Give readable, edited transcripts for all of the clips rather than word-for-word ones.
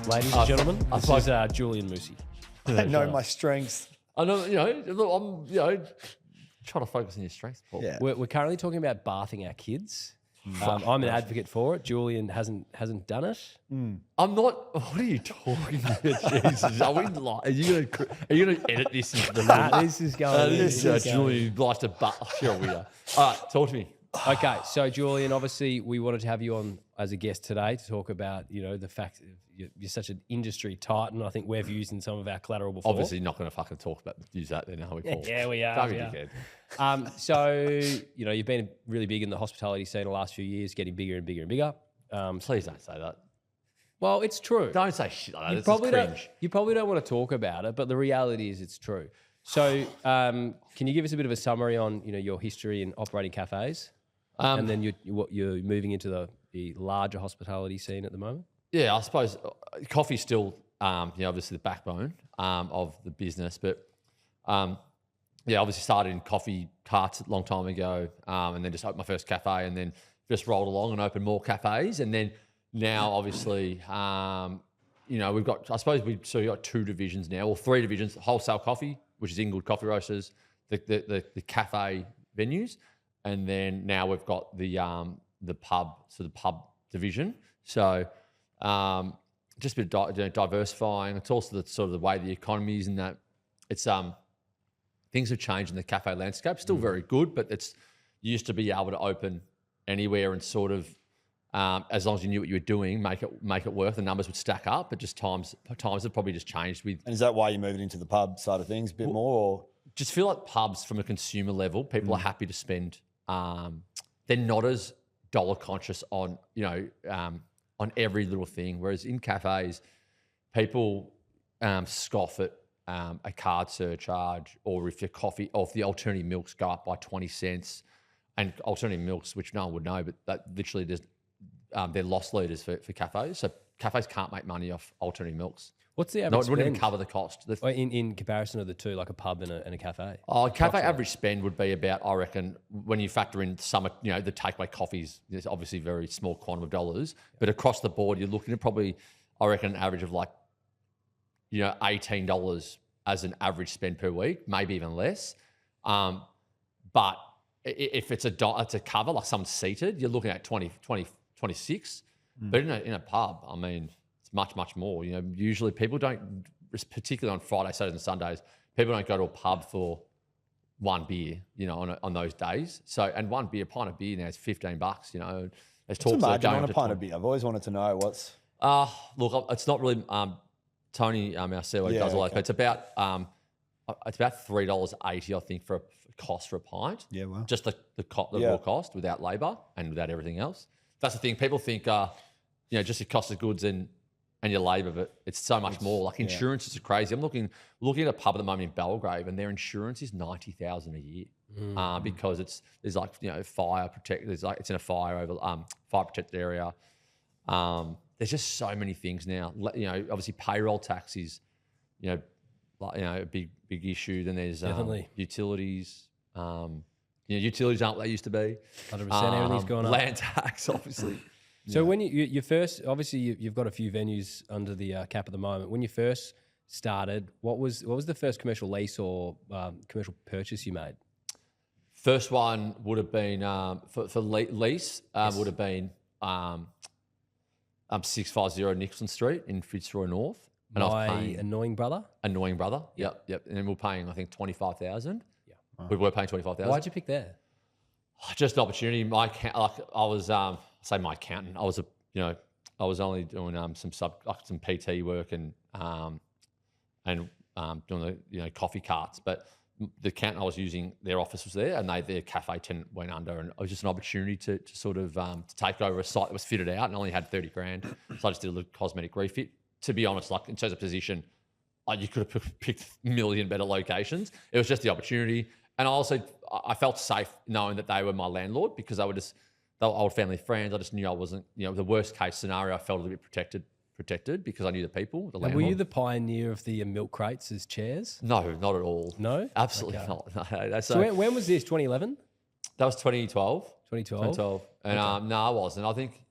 Ladies and gentlemen, this is Julien Moussi. I know my strengths. I know, look, I'm, trying to focus on your strengths, Paul. Yeah. We're currently talking about bathing our kids. I'm an advocate for it. Julien hasn't done it. I'm not. What are you talking about? Jesus, are you gonna edit this into the? This is going. Julian likes to sure we are. All right, talk to me. Okay, so Julien, obviously we wanted to have you on as a guest today to talk about, the fact that you're such an industry titan. I think we've used in some of our collateral before. Obviously not going to fucking use that then, are we, Paul? Yeah, we are. Don't be dickhead. So, you've been really big in the hospitality scene the last few years, getting bigger and bigger and bigger. Please don't say that. Well, it's true. Don't say shit like that. You probably don't want to talk about it, but the reality is it's true. So, can you give us a bit of a summary on, your history in operating cafes? And then you're moving into the larger hospitality scene at the moment? Yeah, I suppose coffee's still, obviously the backbone of the business. But, obviously started in coffee carts a long time ago and then just opened my first cafe and then just rolled along and opened more cafes. And then now, obviously, we've got, I suppose we've got two divisions now, or three divisions: wholesale coffee, which is Inglewood Coffee Roasters, the cafe venues. And then now we've got the pub, so the pub division. So just a bit diversifying. It's also the sort of the way the economy is, in that it's things have changed in the cafe landscape. Still very good, but you used to be able to open anywhere and sort of as long as you knew what you were doing, make it work. The numbers would stack up, but just times have probably just changed with. And is that why you moved into the pub side of things a bit more? Or? Just feel like pubs from a consumer level, people are happy to spend. They're not as dollar conscious on every little thing. Whereas in cafes, people scoff at a card surcharge, or if your coffee, or if the alternative milks go up by 20 cents, and alternative milks, which no one would know, but that literally they're loss leaders for cafes. So cafes can't make money off alternative milks. What's the average No, it wouldn't spend? even cover the cost. In comparison of the two, like a pub and a cafe? Cafe average spend would be about, I reckon, when you factor in some, the takeaway coffees, there's obviously very small quantum of dollars, but across the board, you're looking at probably, I reckon, an average of like, $18 as an average spend per week, maybe even less. But if it's a cover, like someone's seated, you're looking at 20, 26. But in a pub, I mean, much, much more. Usually people don't, particularly on Fridays, Saturdays and Sundays, people don't go to a pub for one beer, on those days. So, and one beer, a pint of beer now is $15, There's What's the margin on a pint of beer? I've always wanted to know what's... Look, it's not really, Tony, our CEO, does all that, but it's about $3.80, I think, for a cost for a pint. Yeah, wow. Just the raw cost without labour and without everything else. That's the thing. People think, just the cost of goods and your labour, but it's so much more. Like insurance is crazy. I'm looking at a pub at the moment in Belgrave, and their insurance is $90,000 a year because there's like fire protect. It's in a fire protected area. There's just so many things now. Obviously payroll tax is a big issue. Then there's utilities. Utilities aren't what they used to be. 100%. Everything's gone up. Land tax, obviously. So when you first, obviously you've got a few venues under the cap at the moment. When you first started, what was the first commercial lease or commercial purchase you made? First one would have been for lease would have been 650 Nixon Street in Fitzroy North. And My annoying brother. Annoying brother. Yep. And then we were paying, I think, 25,000. Yeah. We were paying 25,000. Why'd you pick there? Just an opportunity. My accountant. I was only doing some PT work and doing the coffee carts, but the accountant I was using, their office was there, and their cafe tenant went under, and it was just an opportunity to sort of to take over a site that was fitted out and only had 30 grand. So I just did a little cosmetic refit. To be honest, like in terms of position, you could have picked a million better locations. It was just the opportunity. And I felt safe knowing that they were my landlord, because they were old family friends. I just knew I wasn't, the worst case scenario, I felt a little bit protected because I knew the people, the landlord. Were you the pioneer of the milk crates as chairs? No, not at all. No? Absolutely not. No, so when was this, 2011? That was 2012. 2012? And no, I wasn't. I think,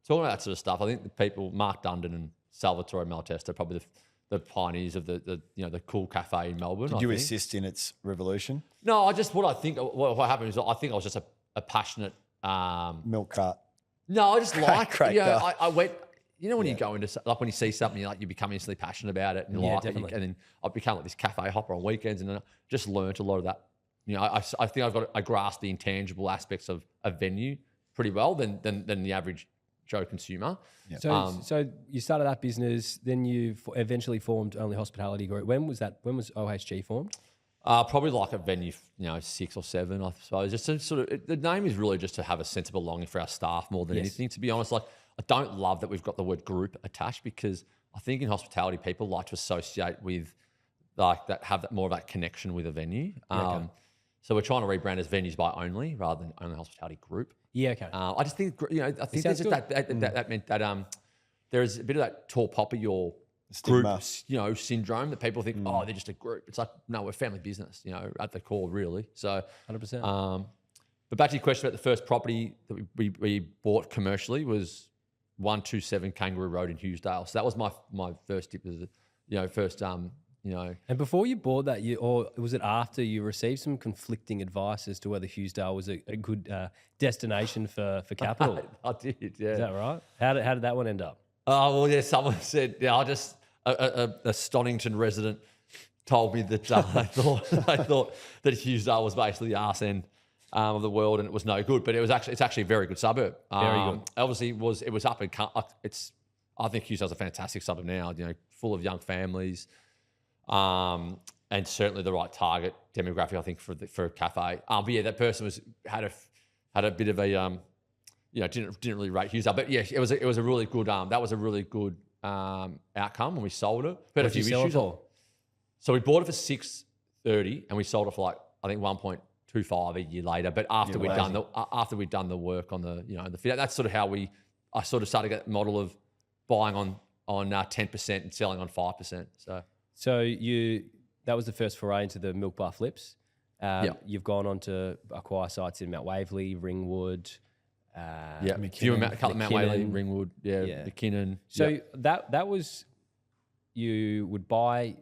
talking about that sort of stuff, I think the people, Mark Dundon and Salvatore Malatesta, probably the pioneers of the cool cafe in Melbourne. Did you assist in its revolution? No, what happened is I think I was just a passionate Milk cart. No, I just like Great guy. I went. You know when you go into when you see something, you become instantly passionate about it, and you like definitely. it. And then I became like this cafe hopper on weekends, and then I just learned a lot of that. I think I grasped the intangible aspects of a venue pretty well than the average Joe consumer. Yeah. So you started that business, then you eventually formed Only Hospitality Group. When was that? When was OHG formed? Probably like a venue, 6 or 7, I suppose. Just to sort of, the name is really just to have a sense of belonging for our staff more than anything. To be honest, like I don't love that we've got the word group attached, because I think in hospitality people like to associate with like that, have that more of that connection with a venue. So we're trying to rebrand as Venues by Only rather than Only Hospitality Group. Yeah, okay. I just think I think there's just that meant that there's a bit of that tall poppy or Stigma. group, syndrome that people think, oh, they're just a group. It's like, no, we're a family business, at the core, really. So 100%. But back to your question about the first property that we bought commercially was 127 Kangaroo Road in Hughesdale. So that was my first tip, And before you bought that, or was it after you received some conflicting advice as to whether Hughesdale was a good destination for capital? I did, yeah. Is that right? How did that one end up? Oh, well, yeah, someone said, a Stonington resident told me that they thought that Hughesdale was basically the arse end of the world, and it was no good. But it's actually a very good suburb. Very good. Obviously, it was up and I think Hughesdale's a fantastic suburb now. Full of young families, and certainly the right target demographic, I think, for a cafe. But yeah, that person had a bit of a didn't really rate Hughesdale, but yeah, it was a really good that was a really good outcome when we sold it. But What did you sell it for? So we bought it for $630, and we sold it for like I think 1.25 a year later. But after we'd done the work on the fit, that's sort of how I sort of started to get that model of buying on 10% and selling on 5%. So that was the first foray into the milk bar flips. You've gone on to acquire sites in Mount Waverley, Ringwood. A couple of Mount Waverley, Ringwood, McKinnon. So that was, you would buy,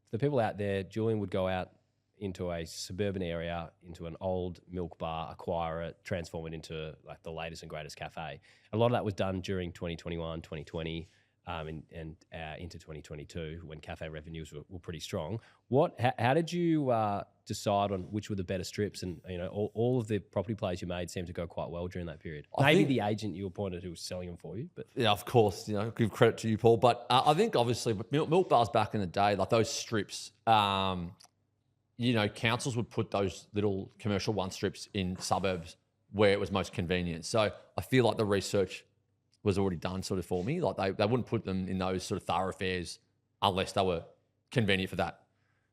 the people out there, Julien would go out into a suburban area, into an old milk bar, acquire it, transform it into like the latest and greatest cafe. A lot of that was done during 2021, 2020, and into 2022 when cafe revenues were pretty strong. How did you decide on which were the better strips? And all of the property plays you made seemed to go quite well during that period. Maybe the agent you appointed who was selling them for you, but yeah, of course, give credit to you, Paul. But I think obviously milk bars back in the day, like those strips, councils would put those little commercial one strips in suburbs where it was most convenient. So I feel like the research was already done sort of for me. Like they wouldn't put them in those sort of thoroughfares unless they were convenient for that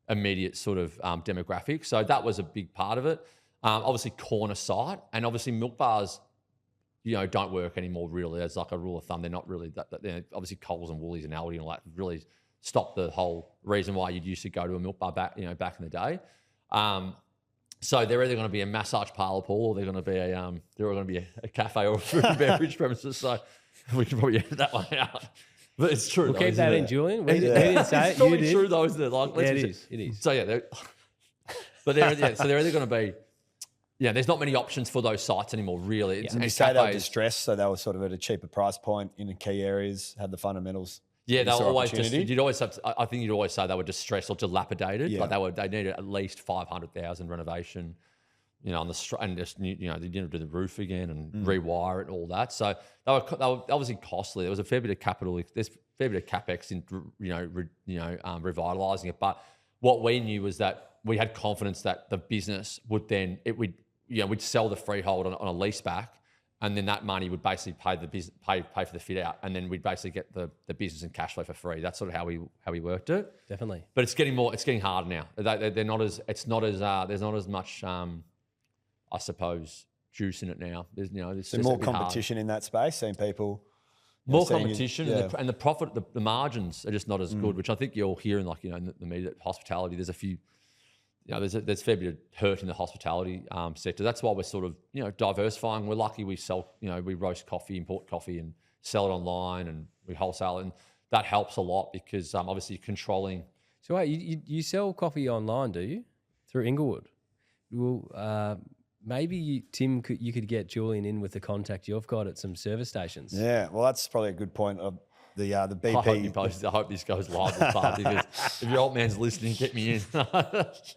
immediate sort of demographic. So that was a big part of it. Obviously corner site, and obviously milk bars, don't work anymore really. As like a rule of thumb, they're not really obviously Coles and Woolies and Aldi and all that really stopped the whole reason why you'd used to go to a milk bar back in the day. So they're either going to be a massage parlour, Paul, or they're going to be a cafe or a food and beverage premises. So we can probably edit that one out. But it's true. We'll keep that in, Julien. We didn't say it. It's probably true, though, isn't it? Like, it is. So yeah, so they're either going to be. Yeah, there's not many options for those sites anymore, really. And you say they were distressed, so they were sort of at a cheaper price point in the key areas, had the fundamentals. Yeah, they were always I think you'd always say they were distressed or dilapidated. Yeah. Like they needed at least 500,000 renovation, on the and just they didn't do the roof again and rewire it and all that. So they were obviously costly. There was a fair bit of capital. There's a fair bit of capex in revitalising it. But what we knew was that we had confidence that the business we'd sell the freehold on a lease back. And then that money would basically pay for the fit out, and then we'd basically get the business and cash flow for free. That's sort of how we worked it. Definitely. But it's getting harder now. There's not as much I suppose juice in it now. There's more competition in that space. Seeing people more competition and the profit, the margins are just not as good. Which I think you'll hear in in the media hospitality. There's a few. There's a fair bit of hurt in the hospitality sector. That's why we're sort of, diversifying. We're lucky we sell, we roast coffee, import coffee, and sell it online and we wholesale it. And that helps a lot because obviously you're controlling. So wait, you sell coffee online, do you? Through Inglewood? Well, maybe Tim, you could get Julien in with the contact you've got at some service stations. Yeah, well, that's probably a good point. Of the BP. I hope this goes live this part because if your old man's listening, get me in. But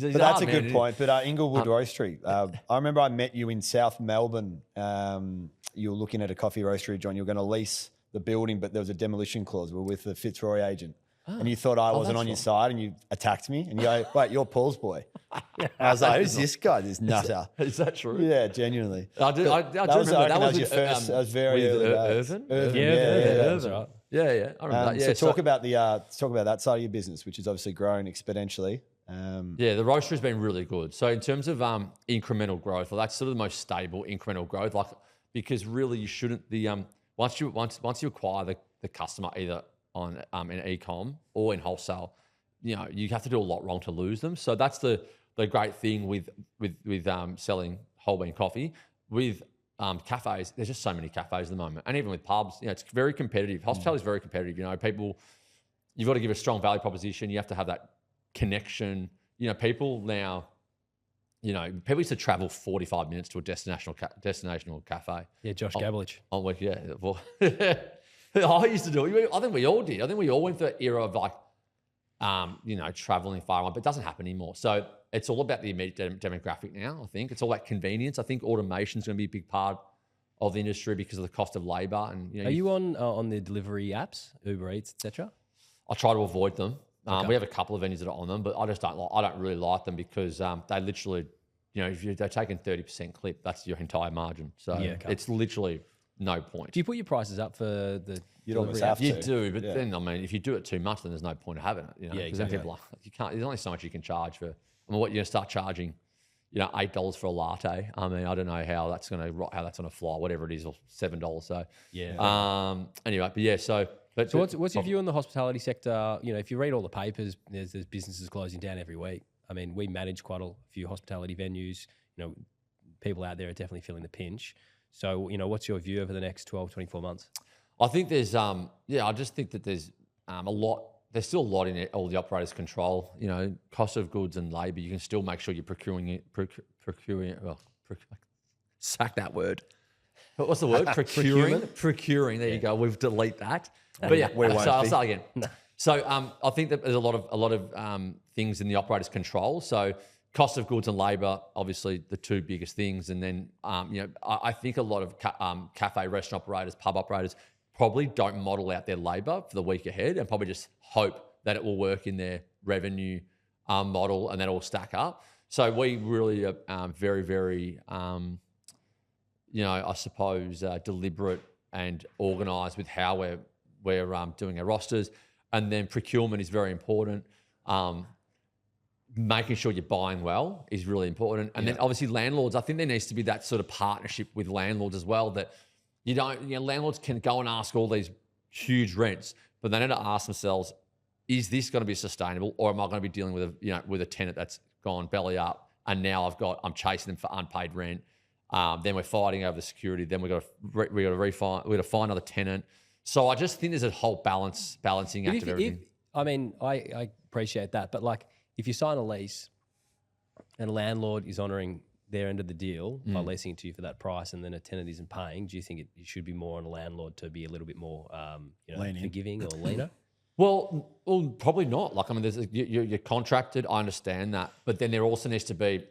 that's a good point. But Inglewood Roastery, I remember I met you in South Melbourne. You were looking at a coffee roastery, John. You were going to lease the building, but there was a demolition clause. We were with the Fitzroy agent. And you thought I wasn't on your side and you attacked me. And you go, wait, you're Paul's boy. I was like, who's this guy, this nutter? Is that true? Yeah, genuinely. I do remember that was your first. That was very early days. Irvin? That's right. Yeah. I remember that. Yeah, so talk about that side of your business, which is obviously growing exponentially. The roastery's been really good. So in terms of incremental growth, well, that's sort of the most stable incremental growth. Like because really you shouldn't once you acquire the customer either on in e-com or in wholesale, you have to do a lot wrong to lose them. So that's the great thing with selling whole bean coffee. With cafes, there's just so many cafes at the moment, and even with pubs, it's very competitive. Hospitality is very competitive. People, you've got to give a strong value proposition. You have to have that connection. People now, people used to travel 45 minutes to a destinational cafe. Yeah, Josh Gabelich. On week, yeah. Well, I used to do it. I think we all did. I think we all went through that era of traveling far away, but it doesn't happen anymore. So it's all about the immediate demographic now, I think. It's all about convenience. I think automation is going to be a big part of the industry because of the cost of labour. And Are you on the delivery apps, Uber Eats, etc.? I try to avoid them. Okay. We have a couple of venues that are on them, but I don't really like them because they literally, if they're taking 30% clip, that's your entire margin. So it's literally no point. Do you put your prices up for the You'd almost delivery have apps? to. You do, but then if you do it too much, then there's no point of having it. Because exactly. then people you can't. There's only so much you can charge for. What you're gonna start charging, $8 for a latte. I mean, I don't know how that's gonna fly. Whatever it is, or $7. So Anyway, but yeah. So what's your view on the hospitality sector? If you read all the papers, there's businesses closing down every week. I mean, we manage quite a few hospitality venues. People out there are definitely feeling the pinch. So, what's your view over the next 12, 24 months? I think there's, I just think that there's there's still a lot in all the operators' control. Cost of goods and labour, you can still make sure you're procuring, sack that word. What's the word? Procuring, there you go. We've delete that. But yeah, so I'll start again. So I think that there's a lot of things in the operator's control. So cost of goods and labour, obviously the two biggest things. And then, I think a lot of cafe, restaurant operators, pub operators probably don't model out their labour for the week ahead and probably just hope that it will work in their revenue model and that it will stack up. So we really are very, very, I suppose, deliberate and organised with how we're doing our rosters. And then procurement is very important. Making sure you're buying well is really important. And then obviously landlords, I think there needs to be that sort of partnership with landlords as well, that landlords can go and ask all these huge rents, but they need to ask themselves, is this going to be sustainable, or am I going to be dealing with a tenant that's gone belly up and now I'm chasing them for unpaid rent. Then we're fighting over the security. Then we got to find another tenant. So I just think there's a whole balancing act of everything. I appreciate that, but if you sign a lease and a landlord is honouring their end of the deal by leasing it to you for that price, and then a tenant isn't paying, do you think it should be more on a landlord to be a little bit more forgiving or leaner? Well, probably not. You're contracted. I understand that, but then there also needs to be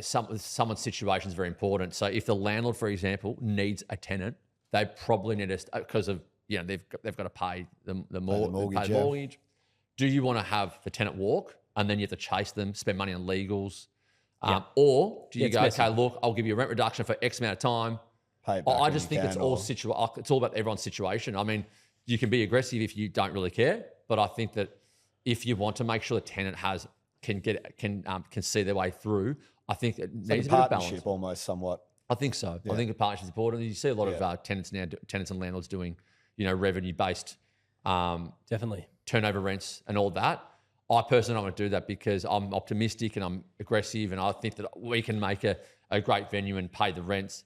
someone's situation is very important. So if the landlord, for example, needs a tenant, they probably need us because of they've got to pay the mortgage. Do you want to have the tenant walk and then you have to chase them, spend money on legals? Or do you go, okay, look, I'll give you a rent reduction for X amount of time. I just think it's all about everyone's situation. I mean, you can be aggressive if you don't really care, but I think that if you want to make sure the tenant can see their way through, I think it needs a bit of balance. Almost somewhat. I think so. Yeah. I think a partnership is important. You see a lot of tenants and landlords doing, revenue-based definitely turnover rents and all that. I personally don't want to do that because I'm optimistic and I'm aggressive, and I think that we can make a great venue and pay the rents.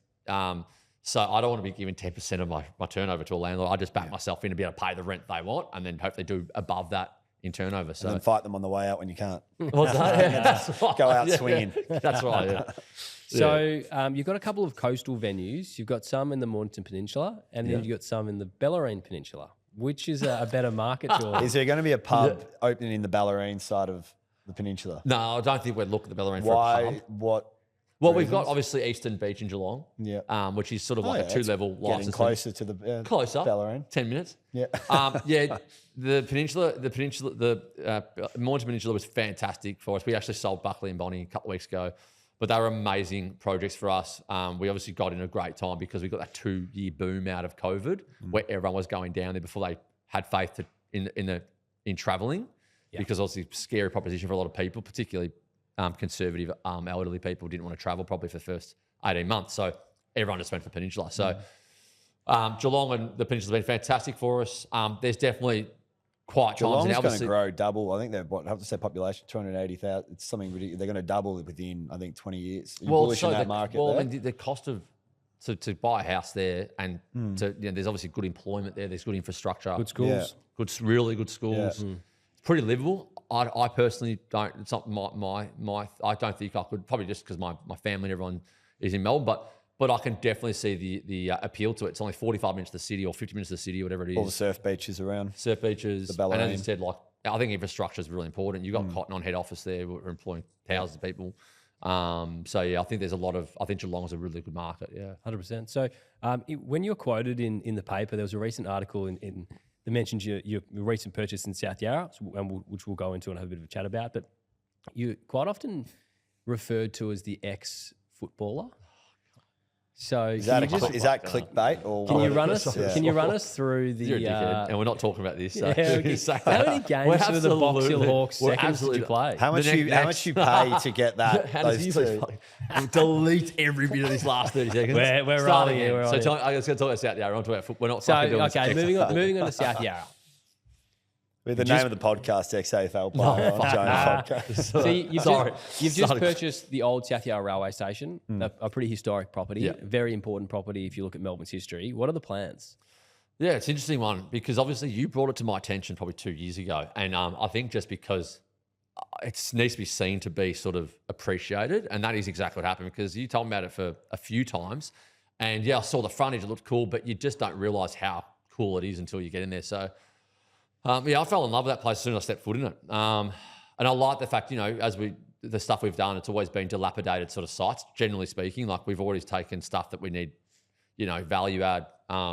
So I don't want to be giving 10% of my turnover to a landlord. I just back myself in to be able to pay the rent they want and then hopefully do above that in turnover. So And then fight them on the way out when you can't. What's that? Yeah, that's right. Go out swinging. That's right, yeah. So you've got a couple of coastal venues. You've got some in the Mornington Peninsula and then you've got some in the Bellarine Peninsula. Which is a better market? Is there going to be a pub opening in the Bellarine side of the peninsula? No, I don't think we'd look at the Bellarine for a pub. What? Well, we've got obviously Eastern Beach in Geelong, which is sort of like a it's 2-level getting license. closer to the Closer, Bellarine. 10 minutes. Yeah. The Mornington Peninsula was fantastic for us. We actually sold Buckley and Bonnie a couple of weeks ago, but they were amazing projects for us. We obviously got in a great time because we got that 2-year boom out of COVID where everyone was going down there before they had faith in traveling because obviously scary proposition for a lot of people, particularly conservative elderly people didn't want to travel probably for the first 18 months. So everyone just went for Peninsula. So Geelong and the Peninsula have been fantastic for us. There's definitely quiet times. Geelong's going to grow double. I think they've, I have to say population, 280,000. It's something ridiculous. They're going to double within, I think, 20 years. Bullish in that market there? I mean, the cost of to buy a house there and there's obviously good employment there. There's good infrastructure. Good schools. Really good schools. Yeah. It's pretty livable. I personally don't. It's not my. I don't think I could, probably just because my family and everyone is in Melbourne, but I can definitely see the appeal to it. It's only 45 minutes to the city or 50 minutes to the city, whatever it is. All the surf beaches around. Surf beaches. The Bellarine. And as you said, like I think infrastructure is really important. You've got Cotton on head office there. We're employing thousands of people. So yeah, I think there's a lot of. I think Geelong's a really good market. Yeah, 100%. So when you're quoted in the paper, there was a recent article in that mentions your recent purchase in South Yarra, which we'll go into and have a bit of a chat about. But you quite often referred to as the ex-footballer. So is that clickbait or can you run us? Can you run us through the? You're a dickhead, and we're not talking about this. So how many games for the Box Hill Hawks seconds did you play? How much you pay to get that? Those two. Delete every bit of this last 30 seconds. We're rolling here. So I was going to talk about South Yarra. We're not talking about football. We're not. So okay, moving on to South Yarra. With the name of the podcast, XAFL player on Jones podcast. So you've just purchased the old South Yarra railway station, a pretty historic property, very important property if you look at Melbourne's history. What are the plans? Yeah, it's an interesting one because obviously you brought it to my attention probably 2 years ago. And I think just because it needs to be seen to be sort of appreciated. And that is exactly what happened because you told me about it for a few times. And yeah, I saw the frontage, it looked cool, but you just don't realise how cool it is until you get in there. So I fell in love with that place as soon as I stepped foot in it. And I like the fact, the stuff we've done, it's always been dilapidated sort of sites, generally speaking. Like we've always taken stuff that we need, value add.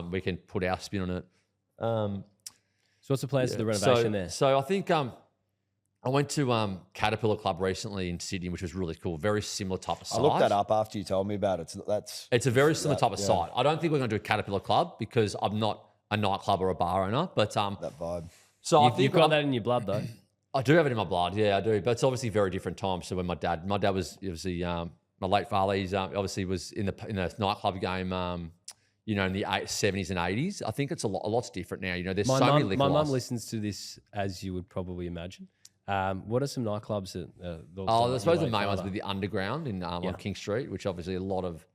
We can put our spin on it. So what's the plans for the renovation there? So I think I went to Caterpillar Club recently in Sydney, which was really cool. Very similar type of site. I looked that up after you told me about it. It's a very similar type of site. I don't think we're going to do a Caterpillar Club because I'm not a nightclub or a bar owner, but that vibe. So you've got that in your blood, though. I do have it in my blood. Yeah, I do. But it's obviously very different times. So when my dad was obviously my late father. He's obviously was in the nightclub game. In the 70s and 80s. I think it's a lot's different now. There's so many liquor. My mum listens to this, as you would probably imagine. What are some nightclubs that? I suppose the main ones would be the Underground on King Street, which obviously a lot of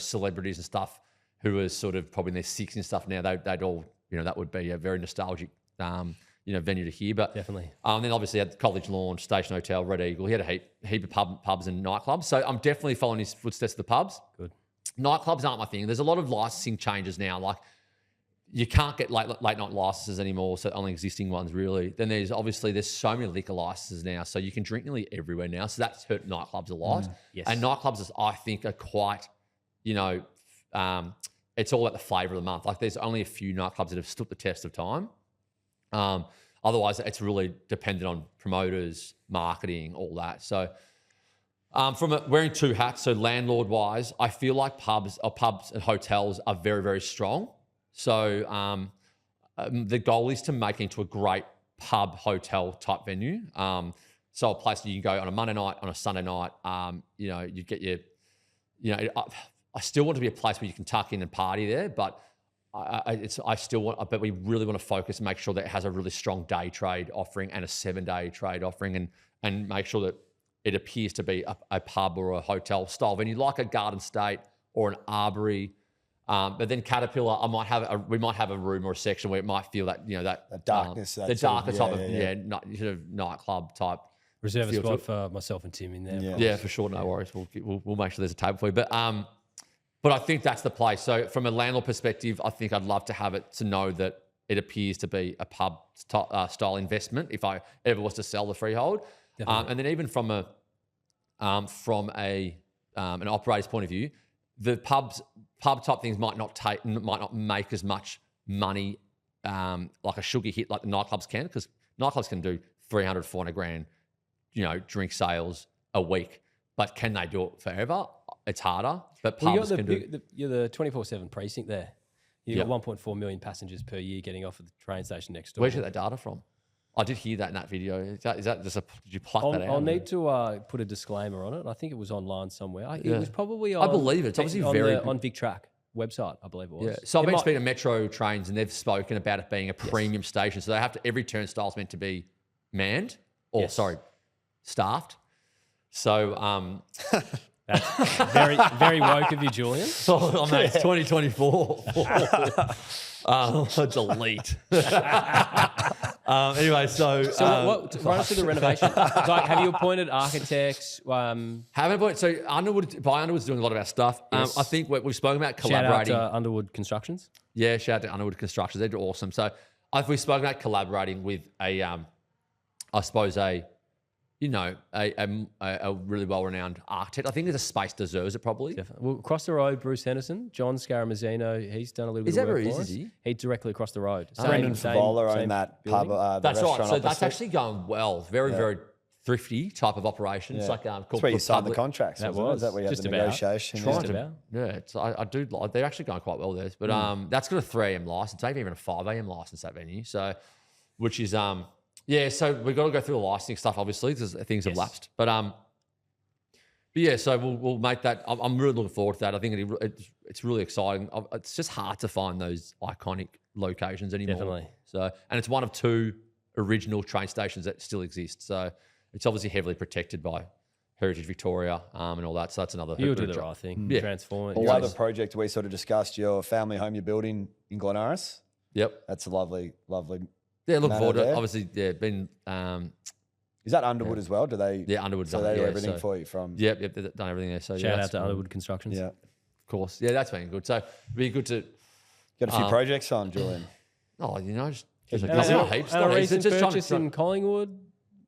celebrities and stuff who are sort of probably in their 60s and stuff now. They'd all that would be a very nostalgic venue to hear. But definitely. Then obviously at College Lawn, Station Hotel, Red Eagle, he had a heap of pubs and nightclubs. So I'm definitely following his footsteps of the pubs. Good. Nightclubs aren't my thing. There's a lot of licensing changes now. Like you can't get late night licenses anymore, so only existing ones really. Then there's so many liquor licenses now, so you can drink nearly everywhere now. So that's hurt nightclubs a lot. Yes. And nightclubs, I think, are quite, it's all about the flavour of the month. Like there's only a few nightclubs that have stood the test of time. Otherwise, it's really dependent on promoters, marketing, all that. So from wearing two hats, so landlord-wise, I feel like pubs and hotels are very, very strong. So the goal is to make it into a great pub, hotel type venue. So a place that you can go on a Monday night, on a Sunday night, you get your, I still want to be a place where you can tuck in and party there, but but we really want to focus and make sure that it has a really strong day trade offering and a 7-day trade offering and make sure that it appears to be a pub or a hotel style venue like a Garden State or an arbory. But then Caterpillar, we might have a room or a section where it might feel that, that darkness, the darker type of sort of nightclub type. Reserve a spot for myself and Tim in there. Yeah, for sure. No worries. We'll make sure there's a table for you. But I think that's the place. So from a landlord perspective, I think I'd love to have it to know that it appears to be a pub style investment if I ever was to sell the freehold. And then even from an operator's point of view, the pub type things might not make as much money like a sugar hit like the nightclubs can, because nightclubs can do 300, 400 grand, drink sales a week. But can they do it forever? It's harder. But pubs can do. You're the 24/7 precinct there. You've got 1.4 million passengers per year getting off at the train station next door. Where'd you get that data from? I did hear that in that video. Is that just did you pluck that out? I'll need to put a disclaimer on it. I think it was online somewhere. It was probably on... I believe it. It's obviously on Vic Track website, I believe it was. Yeah. So I've been speaking to Metro trains and they've spoken about it being a premium station. So they have to, every turnstile's meant to be manned or, staffed. So... That's very, very woke of you, Julian. Oh, mate, it's 2024. Delete. Anyway, so run us through the renovation. Like, have you appointed architects? Haven't appointed. So Underwood's doing a lot of our stuff. Yes. I think we've spoken about collaborating. Shout out to Underwood Constructions. Yeah, shout out to Underwood Constructions. They're awesome. So we've spoken about collaborating with a really well-renowned architect. I think there's a space deserves it probably. Definitely. Well, across the road, Bruce Henderson, John Scaramazino, he's done a little bit of work for us. He's directly across the road. Brendan Favola owned that pub, That's right. So opposite. that's actually going well. Very, very thrifty type of operation. It's like called that's where you signed the contracts. That was. Is that where you had the negotiation? I do. They're actually going quite well there. But that's got a 3 AM license, maybe even a 5 AM license, that venue. So, which is yeah, so we've got to go through the licensing stuff, obviously, because things have lapsed. But yeah, so we'll make that. I'm really looking forward to that. I think it's really exciting. It's just hard to find those iconic locations anymore. Definitely. So, and it's one of 2 original train stations that still exist. So it's obviously heavily protected by Heritage Victoria and all that. So that's another. You'll do the right thing. Yeah. Transform it. All other project we sort of discussed, your family home you're building in Glenaris. Yep. That's a lovely, lovely. Yeah, look forward to it. there. Obviously, been. Is that Underwood as well? Do they? Yeah, Underwood's So done they do it, everything for you from. Yep, they've done everything there. So Shout out to Underwood Constructions. Yeah. Of course. Yeah, that's been good. So it'd be good to. Got a few projects on, Julian. Oh, just And not heaps. a Not heaps. recent Just purchase in Collingwood.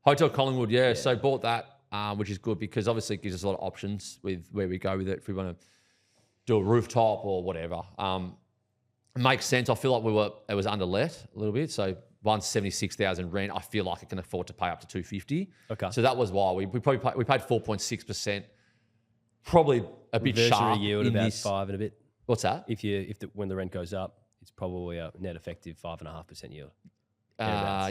Hotel Collingwood, yeah. So bought that, which is good because obviously it gives us a lot of options with where we go with it if we want to do a rooftop or whatever. It makes sense. I feel like it was underlet a little bit. So 176,000 rent. I feel like it can afford to pay up to 250. Okay. So that was why we paid 4.6%. Probably a bit sharp yield in about this. 5 and a bit. What's that? When the rent goes up, it's probably a net effective 5.5% yield.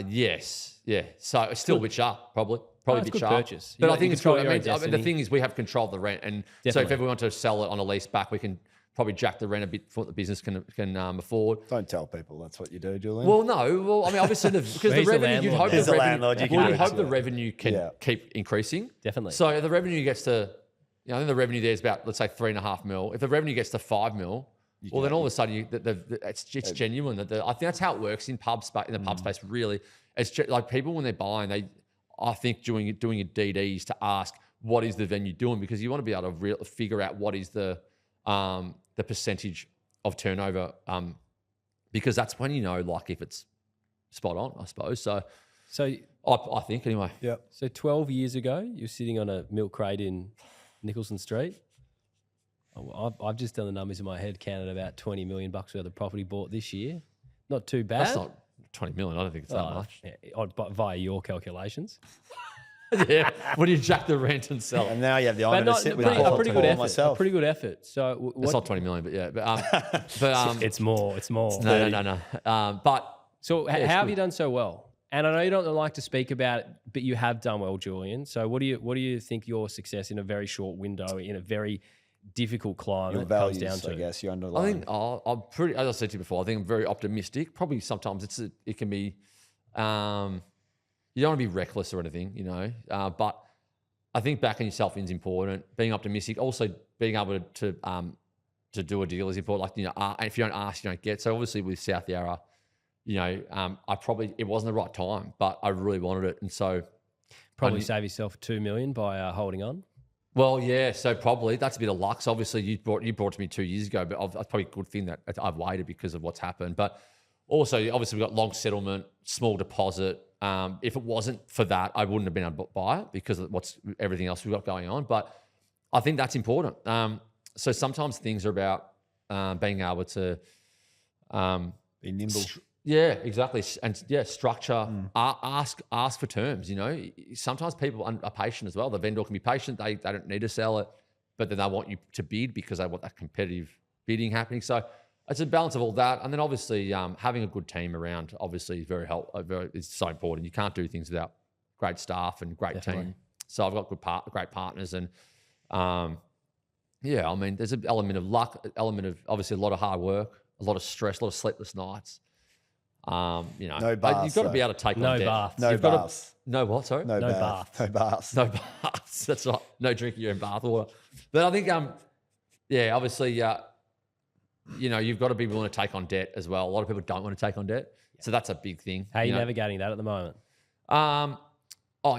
Yes. Yeah. So it's still a bit sharp, probably a bit good sharp. Purchase. But I think it's good. The thing thing is we have control of the rent. And so if ever we want to sell it on a lease back, we can probably jack the rent a bit for what the business can afford. Don't tell people that's what you do, Julian. Well, no. Well, I mean, obviously, because the revenue, you'd hope the revenue can keep increasing. Definitely. So if the revenue gets to, I think the revenue there is about, let's say, 3.5 mil. If the revenue gets to 5 mil, well, then all of a sudden it's genuine. I think that's how it works in the pub space. Really, it's like people when they're buying, I think doing your DDs to ask what is the venue doing, because you want to be able to figure out what is the percentage of turnover, because that's when like if it's spot on, I suppose. So I think anyway. Yeah. So 12 years ago, you're sitting on a milk crate in Nicholson Street. I've just done the numbers in my head, counted about 20 million bucks worth of property bought this year. Not too bad. That's not 20 million. I don't think it's that much. Yeah, but via your calculations. Yeah. When do you jack the rent and sell? And now you have the honour to sit with a pretty good effort. myself. A pretty good effort. So it's not 20 million, but yeah. But it's more. No. But so how have you done so well? And I know you don't like to speak about it, but you have done well, Julian. So what do you think your success in a very short window in a very difficult climate your values, comes down to? I guess you underline. I think I'm pretty. As I said to you before, I think I'm very optimistic. Probably sometimes it can be. You don't want to be reckless or anything, but I think backing yourself in is important. Being optimistic, also being able to to do a deal is important. Like, if you don't ask, you don't get. So obviously with South Yarra, it wasn't the right time, but I really wanted it. And so probably save yourself $2 million by holding on. Well, yeah, so probably that's a bit of luck. So obviously you brought to me 2 years ago, but that's probably a good thing that I've waited because of what's happened. But also, obviously, we've got long settlement, small deposit. If it wasn't for that, I wouldn't have been able to buy it because of everything else we've got going on. But I think that's important. So sometimes things are about being able to be nimble. Yeah, exactly. And structure, ask for terms, Sometimes people are patient as well. The vendor can be patient. They don't need to sell it, but then they want you to bid because they want that competitive bidding happening. So it's a balance of all that. And then obviously having a good team around obviously is it's so important. You can't do things without great staff and great team. So I've got great partners and there's an element of luck, element of obviously a lot of hard work, a lot of stress, a lot of sleepless nights. No baths, you've got to be able to take on debt. Baths. No baths. No what? Sorry. No baths. No baths. No baths. That's right. No drinking your own bath water. But I think obviously you've got to be willing to take on debt as well. A lot of people don't want to take on debt, so that's a big thing. How are you navigating that at the moment?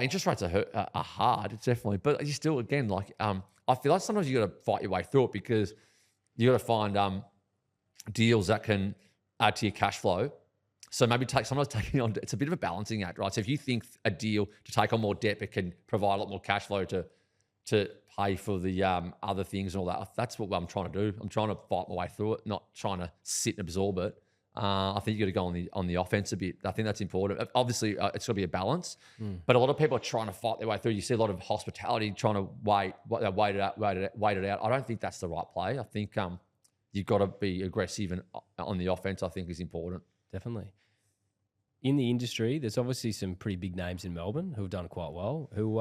Interest rates are hard, definitely. But you still, again, I feel like sometimes you got to fight your way through it because you got to find deals that can add to your cash flow. So maybe sometimes taking on, it's a bit of a balancing act, right? So if you think a deal to take on more debt, but can provide a lot more cash flow to pay for the other things and all that, that's what I'm trying to do. I'm trying to fight my way through it, not trying to sit and absorb it. I think you got to go on the offense a bit. I think that's important. Obviously, it's got to be a balance, but a lot of people are trying to fight their way through. You see a lot of hospitality trying to wait it out. I don't think that's the right play. I think you've got to be aggressive and on the offense. I think is important. Definitely. In the industry, there's obviously some pretty big names in Melbourne who have done quite well. Who,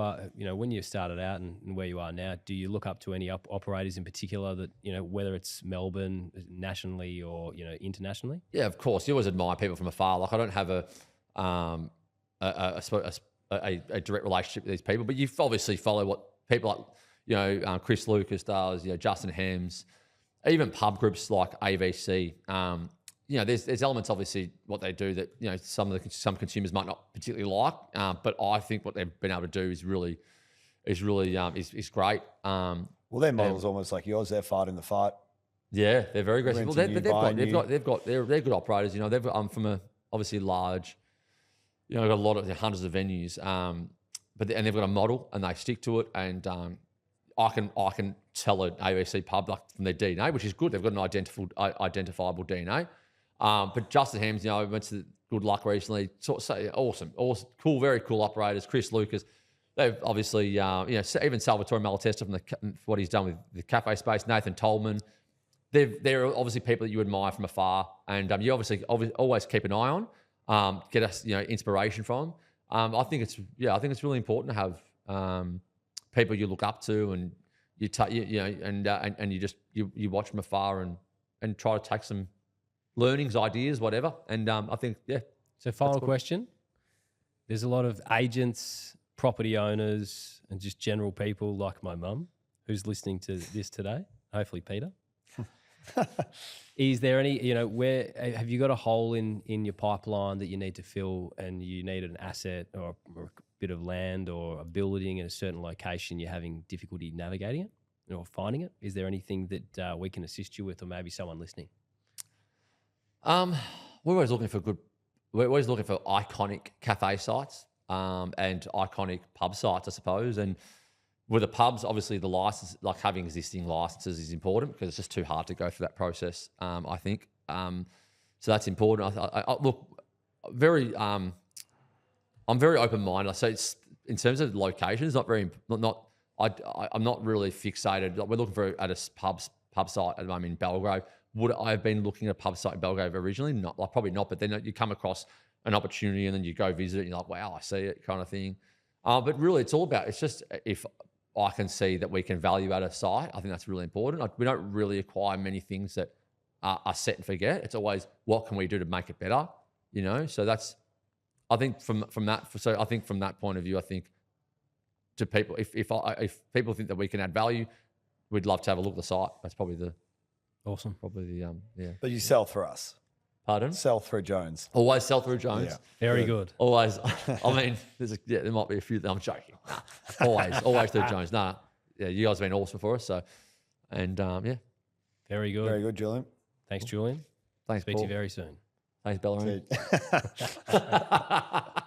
when you started out and where you are now, do you look up to any operators in particular that, whether it's Melbourne nationally or, internationally? Yeah, of course. You always admire people from afar. Like I don't have a direct relationship with these people, but you obviously follow what people like, Chris Lucas does, Justin Hems, even pub groups like AVC. There's elements obviously what they do that some consumers might not particularly like, but I think what they've been able to do is great. Well, their model's almost like yours. They're fighting the fight. Yeah, they're very aggressive. Well, they're good operators. They've from a obviously large, got a lot of hundreds of venues, and they've got a model and they stick to it. And I can tell an AVC pub from their DNA, which is good. They've got an identifiable DNA. But Justin Hems, went to Good Luck recently. So awesome, cool, very cool operators. Chris Lucas, they've obviously, even Salvatore Malatesta from what he's done with the cafe space. Nathan Tolman, they're obviously people that you admire from afar, and you obviously always keep an eye on, get us inspiration from. I think it's really important to have people you look up to, and you watch from afar and try to take some learnings, ideas, whatever. And I think, So final question. There's a lot of agents, property owners, and just general people like my mum who's listening to this today, hopefully Peter. Is there any, where have you got a hole in your pipeline that you need to fill and you need an asset or a bit of land or a building in a certain location, you're having difficulty navigating it or finding it? Is there anything that we can assist you with, or maybe someone listening? We're always looking for iconic cafe sites and iconic pub sites, I suppose. And with the pubs, obviously the license, like having existing licenses, is important because it's just too hard to go through that process. I think so. That's important. I'm very open-minded. So it's in terms of locations, I'm not really fixated. We're looking at a pub site at the moment in Belgrave. Would I have been looking at a pub site in Belgrave originally? Not, probably not. But then you come across an opportunity and then you go visit it and you're like, wow, I see it, kind of thing. But really, it's just if I can see that we can value at a site, I think that's really important. We don't really acquire many things that are set and forget. It's always what can we do to make it better, So that's, I think from that point of view, I think to people, if people think that we can add value, we'd love to have a look at the site. That's probably the Awesome. Probably the yeah. But you sell through us. Pardon? Sell through Jones. Always sell through Jones. Yeah. Very good. Always. I mean, there might be a few. I'm joking. Nah, always through Jones. Nah, yeah, you guys have been awesome for us. So, and yeah, Very good. Very good, Julian. Thanks, Julian. thanks, Speak to Paul. you very soon. Thanks, Bellarine. See-